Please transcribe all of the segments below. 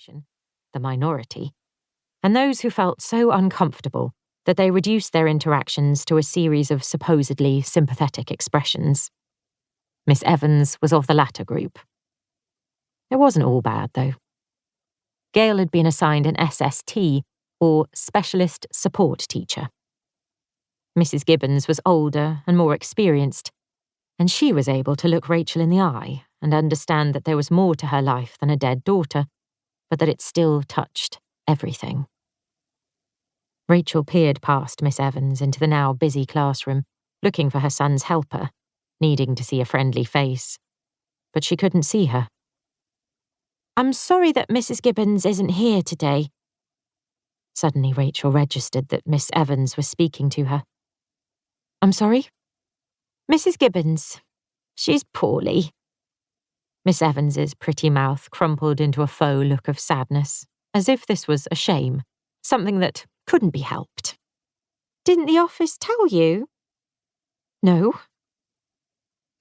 population, the minority, and those who felt so uncomfortable that they reduced their interactions to a series of supposedly sympathetic expressions. Miss Evans was of the latter group. It wasn't all bad, though. Gail had been assigned an SST, or Specialist Support Teacher. Mrs. Gibbons was older and more experienced, and she was able to look Rachel in the eye and understand that there was more to her life than a dead daughter, but that it still touched everything. Rachel peered past Miss Evans into the now busy classroom, looking for her son's helper, needing to see a friendly face. But she couldn't see her. "I'm sorry that Mrs. Gibbons isn't here today." Suddenly Rachel registered that Miss Evans was speaking to her. "I'm sorry?" "Mrs. Gibbons. She's poorly." Miss Evans's pretty mouth crumpled into a faux look of sadness, as if this was a shame, something that couldn't be helped. "Didn't the office tell you?" "No."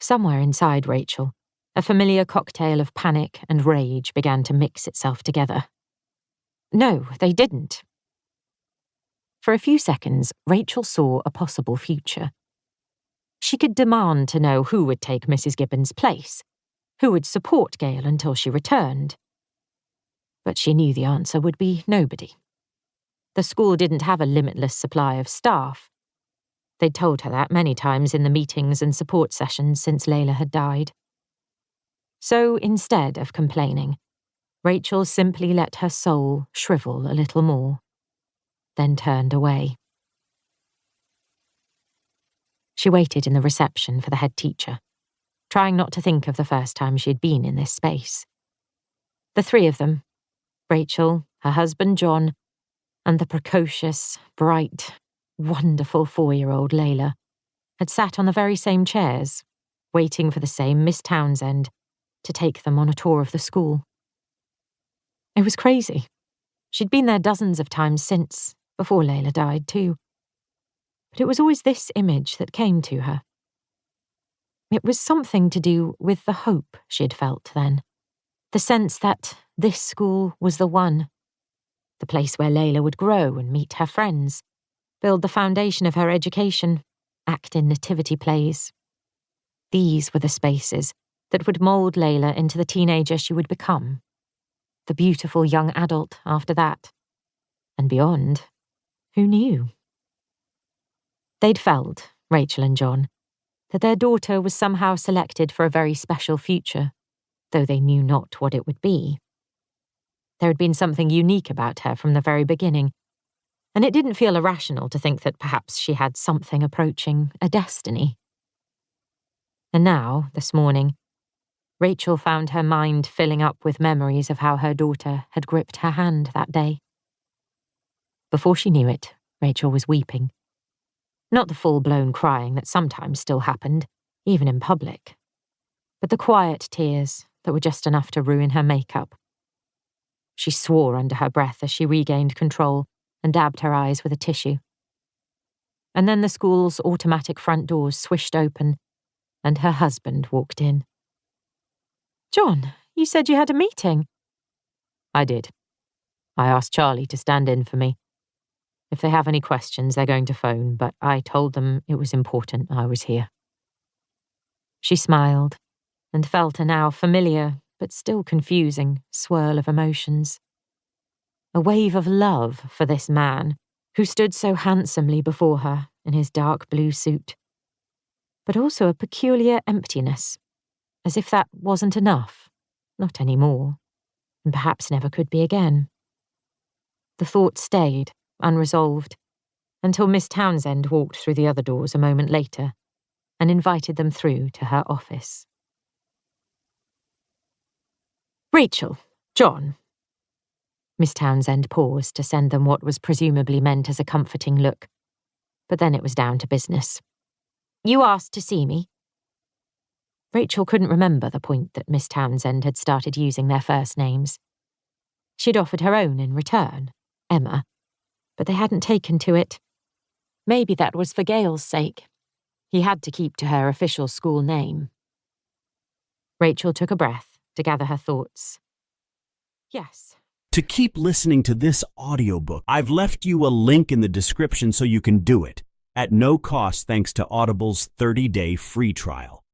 Somewhere inside Rachel, a familiar cocktail of panic and rage began to mix itself together. No, they didn't. For a few seconds, Rachel saw a possible future. She could demand to know who would take Mrs. Gibbons' place, who would support Gail until she returned. But she knew the answer would be nobody. The school didn't have a limitless supply of staff. They'd told her that many times in the meetings and support sessions since Layla had died. So instead of complaining, Rachel simply let her soul shrivel a little more, then turned away. She waited in the reception for the head teacher, trying not to think of the first time she'd been in this space. The three of them, Rachel, her husband John, and the precocious, bright, wonderful 4-year-old Layla, had sat on the very same chairs, waiting for the same Miss Townsend to take them on a tour of the school. It was crazy. She'd been there dozens of times since, before Layla died too. But it was always this image that came to her. It was something to do with the hope she'd felt then, the sense that this school was the one, the place where Layla would grow and meet her friends, build the foundation of her education, act in nativity plays. These were the spaces that would mould Layla into the teenager she would become, the beautiful young adult after that. And beyond, who knew? They'd felt, Rachel and John, that their daughter was somehow selected for a very special future, though they knew not what it would be. There had been something unique about her from the very beginning, and it didn't feel irrational to think that perhaps she had something approaching a destiny. And now, this morning, Rachel found her mind filling up with memories of how her daughter had gripped her hand that day. Before she knew it, Rachel was weeping. Not the full-blown crying that sometimes still happened, even in public, but the quiet tears that were just enough to ruin her makeup. She swore under her breath as she regained control and dabbed her eyes with a tissue. And then the school's automatic front doors swished open, and her husband walked in. "John, you said you had a meeting." "I did. I asked Charlie to stand in for me. If they have any questions, they're going to phone, but I told them it was important I was here." She smiled and felt a now familiar, but still confusing, swirl of emotions. A wave of love for this man who stood so handsomely before her in his dark blue suit, but also a peculiar emptiness, as if that wasn't enough, not anymore, and perhaps never could be again. The thought stayed, unresolved, until Miss Townsend walked through the other doors a moment later and invited them through to her office. "Rachel, John." Miss Townsend paused to send them what was presumably meant as a comforting look, but then it was down to business. "You asked to see me." Rachel couldn't remember the point that Miss Townsend had started using their first names. She'd offered her own in return, Emma, but they hadn't taken to it. Maybe that was for Gail's sake. He had to keep to her official school name. Rachel took a breath to gather her thoughts. "Yes, To keep listening to this audiobook, I've left you a link in the description so you can do it, at no cost thanks to Audible's 30-day free trial.